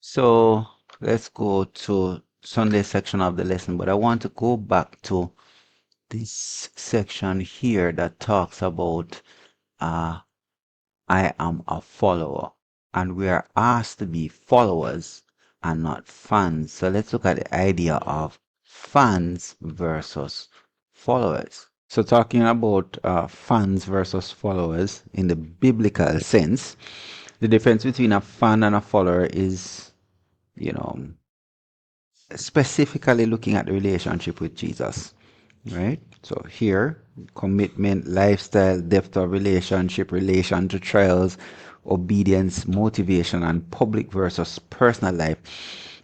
So let's go to Sunday section of the lesson, but I want to go back to this section here that talks about uh, I am a follower, and we are asked to be followers and not fans. So let's look at the idea of fans versus followers. So talking about fans versus followers in the biblical sense, the difference between a fan and a follower is, you know, specifically looking at the relationship with Jesus, right? So here, commitment, lifestyle, depth of relationship, relation to trials, obedience, motivation, and public versus personal life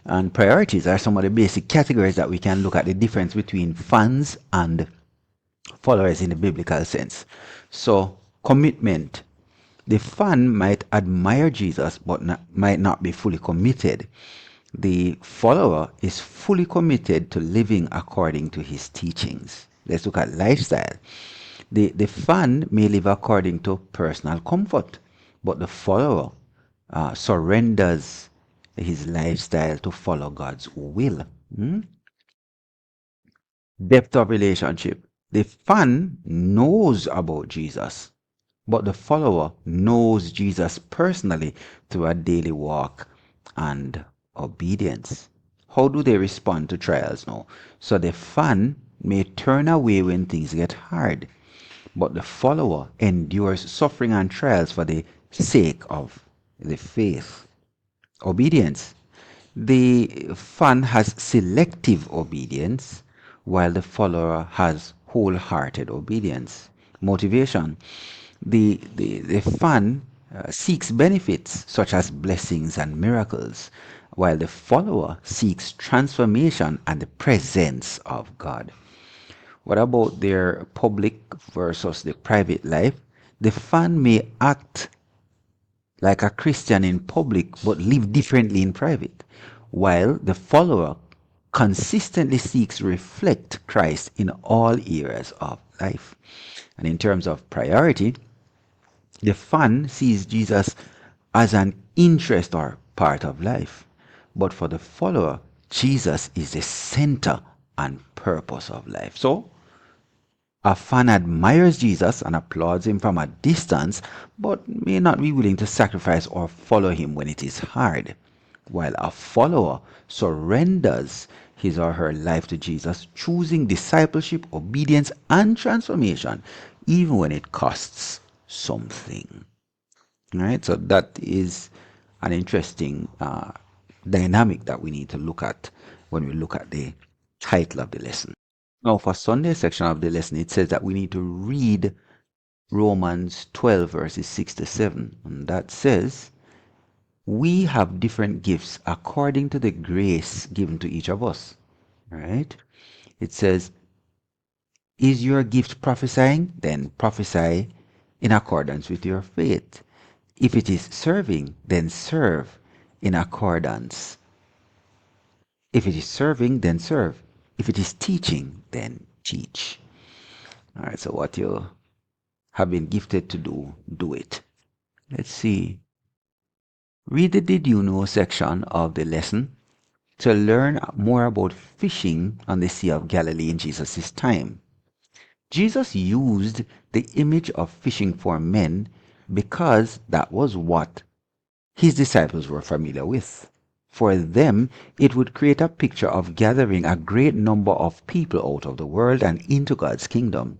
and priorities are some of the basic categories that we can look at the difference between fans and followers in the biblical sense. So, commitment. The fan might admire Jesus but might not be fully committed. The follower is fully committed to living according to his teachings. Let's look at lifestyle. The fan may live according to personal comfort, but the follower surrenders his lifestyle to follow God's will. Depth of relationship. The fan knows about Jesus, but the follower knows Jesus personally through a daily walk and obedience. How do they respond to trials now? So the fan may turn away when things get hard, but the follower endures suffering and trials for the sake of the faith. Obedience. The fan has selective obedience, while the follower has wholehearted obedience. Motivation. The fan seeks benefits such as blessings and miracles, while the follower seeks transformation and the presence of God. What about their public versus the private life? The fan may act like a Christian in public but live differently in private, while the follower consistently seeks to reflect Christ in all areas of life. And in terms of priority, the fan sees Jesus as an interest or part of life, but for the follower, Jesus is the center and purpose of life. So, a fan admires Jesus and applauds him from a distance, but may not be willing to sacrifice or follow him when it is hard, while a follower surrenders his or her life to Jesus, choosing discipleship, obedience, and transformation, even when it costs something. All right, so that is an interesting dynamic that we need to look at when we look at the title of the lesson. Now, for Sunday section of the lesson, it says that we need to read Romans 12, verses 6 to 7. And that says, we have different gifts according to the grace given to each of us. Right? It says, is your gift prophesying? Then prophesy in accordance with your faith. If it is serving, then serve in accordance. If it is serving, then serve. If it is teaching, then teach. All right, so what you have been gifted to do, do it. Let's see. Read the Did You Know section of the lesson to learn more about fishing on the Sea of Galilee in Jesus' time. Jesus used the image of fishing for men because that was what his disciples were familiar with. For them, it would create a picture of gathering a great number of people out of the world and into God's kingdom.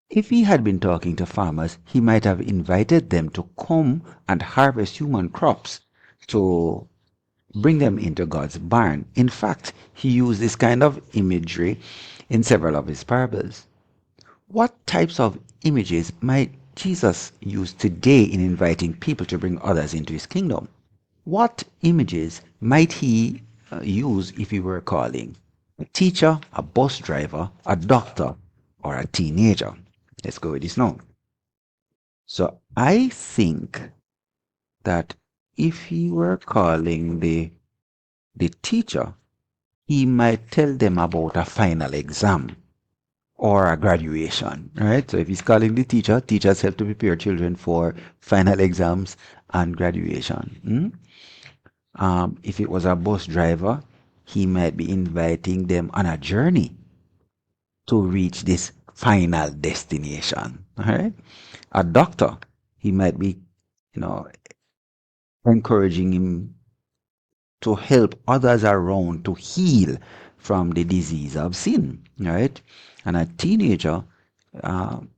If he had been talking to farmers, he might have invited them to come and harvest human crops to bring them into God's barn. In fact, he used this kind of imagery in several of his parables. What types of images might Jesus use today in inviting people to bring others into his kingdom? What images might he use if he were calling a teacher, a bus driver, a doctor, or a teenager? Let's go with this now. So I think that if he were calling the teacher, he might tell them about a final exam or a graduation, right? So if he's calling the teacher, teachers help to prepare children for final exams and graduation. If it was a bus driver, he might be inviting them on a journey to reach this final destination. All right. A doctor, he might be, you know, encouraging him to help others around to heal from the disease of sin. Right. And a teenager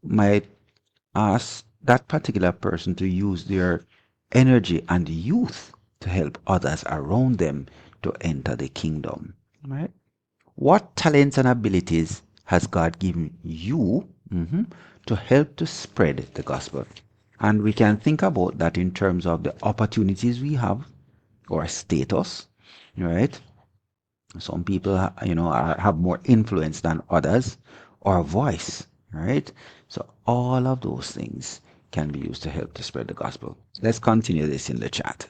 might ask that particular person to use their energy and youth to help others around them to enter the kingdom. Right. What talents and abilities has God given you to help to spread the gospel? And we can think about that in terms of the opportunities we have or status, right? Some people, have more influence than others, or voice, right? So all of those things can be used to help to spread the gospel. Let's continue this in the chat.